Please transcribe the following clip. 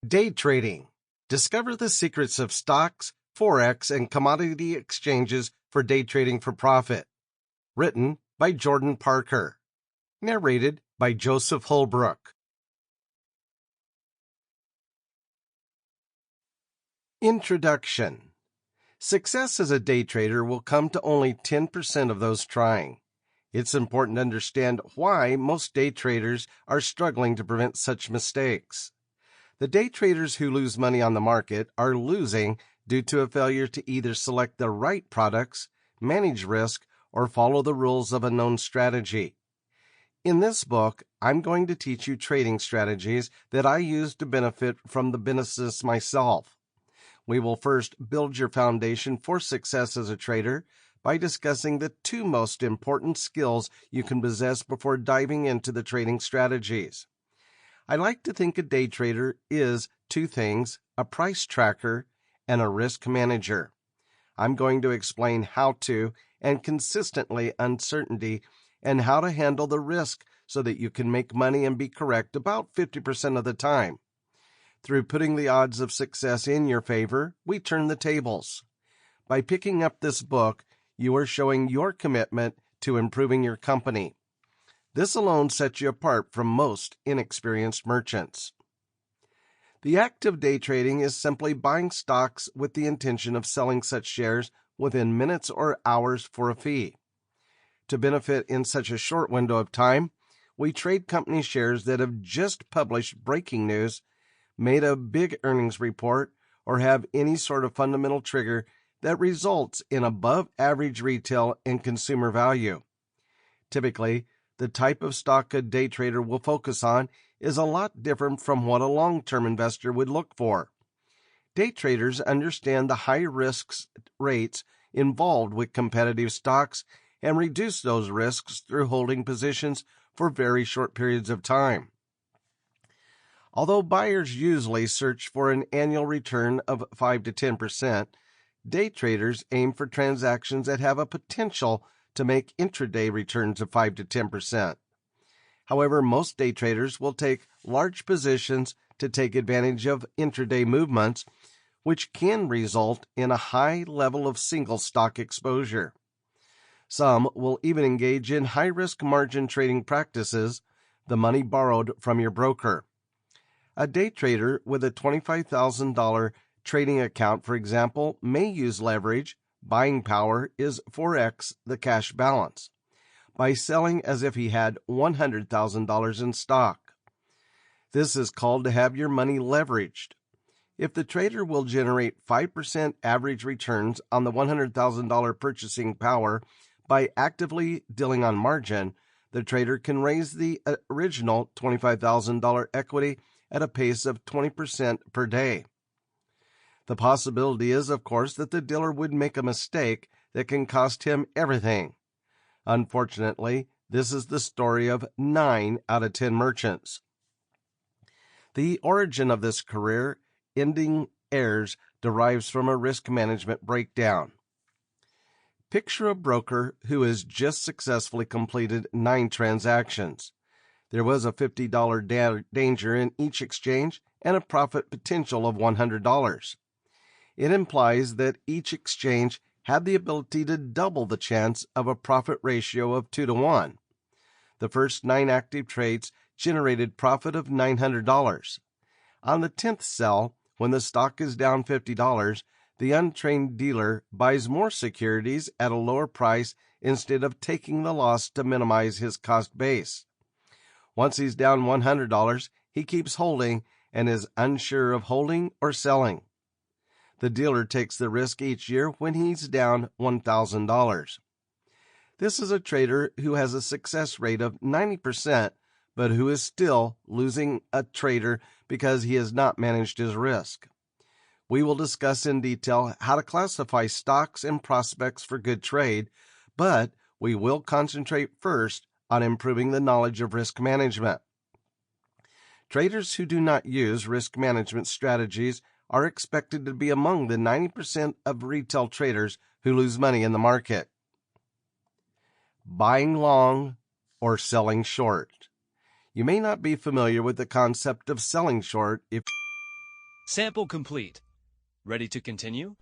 Day trading. Discover the secrets of stocks, Forex, and commodity exchanges for day trading for profit. Written by Jordan Parker. Narrated by Joseph Holbrook. Introduction. Success as a day trader will come to only 10% of those trying. It's important to understand why most day traders are struggling to prevent such mistakes. The day traders who lose money on the market are losing due to a failure to either select the right products, manage risk, or follow the rules of a known strategy. In this book, I'm going to teach you trading strategies that I use to benefit from the business myself. We will first build your foundation for success as a trader by discussing the two most important skills you can possess before diving into the trading strategies. I like to think a day trader is two things: a price tracker and a risk manager. I'm going to explain how to and consistently uncertainty and how to handle the risk so that you can make money and be correct about 50% of the time. Through putting the odds of success in your favor, we turn the tables. By picking up this book, you are showing your commitment to improving your company. This alone sets you apart from most inexperienced merchants. The act of day trading is simply buying stocks with the intention of selling such shares within minutes or hours for a fee. To benefit in such a short window of time, we trade company shares that have just published breaking news, made a big earnings report, or have any sort of fundamental trigger that results in above-average retail and consumer value. Typically, the type of stock a day trader will focus on is a lot different from what a long-term investor would look for. Day traders understand the high risk rates involved with competitive stocks and reduce those risks through holding positions for very short periods of time. Although buyers usually search for an annual return of 5 to 10%, day traders aim for transactions that have a potential to make intraday returns of 5 to 10%. However, most day traders will take large positions to take advantage of intraday movements, which can result in a high level of single stock exposure. Some will even engage in high-risk margin trading practices, the money borrowed from your broker. A day trader with a $25,000 trading account, for example, may use leverage. Buying power is 4x the cash balance, by selling as if he had $100,000 in stock. This is called to have your money leveraged. If the trader will generate 5% average returns on the $100,000 purchasing power by actively dealing on margin, the trader can raise the original $25,000 equity at a pace of 20% per day. The possibility is, of course, that the dealer would make a mistake that can cost him everything. Unfortunately, this is the story of 9 out of 10 merchants. The origin of this career-ending errors derives from a risk management breakdown. Picture a broker who has just successfully completed 9 transactions. There was a $50 danger in each exchange and a profit potential of $100. It implies that each exchange had the ability to double the chance of a profit ratio of 2 to 1. The first 9 active trades generated profit of $900. On the 10th sell, when the stock is down $50, the untrained dealer buys more securities at a lower price instead of taking the loss to minimize his cost base. Once he's down $100, he keeps holding and is unsure of holding or selling. The dealer takes the risk each year when he's down $1,000. This is a trader who has a success rate of 90%, but who is still losing a trader because he has not managed his risk. We will discuss in detail how to classify stocks and prospects for good trade, but we will concentrate first on improving the knowledge of risk management. Traders who do not use risk management strategies are expected to be among the 90% of retail traders who lose money in the market. Buying long or selling short. You may not be familiar with the concept of selling short if Sample complete. Ready to continue?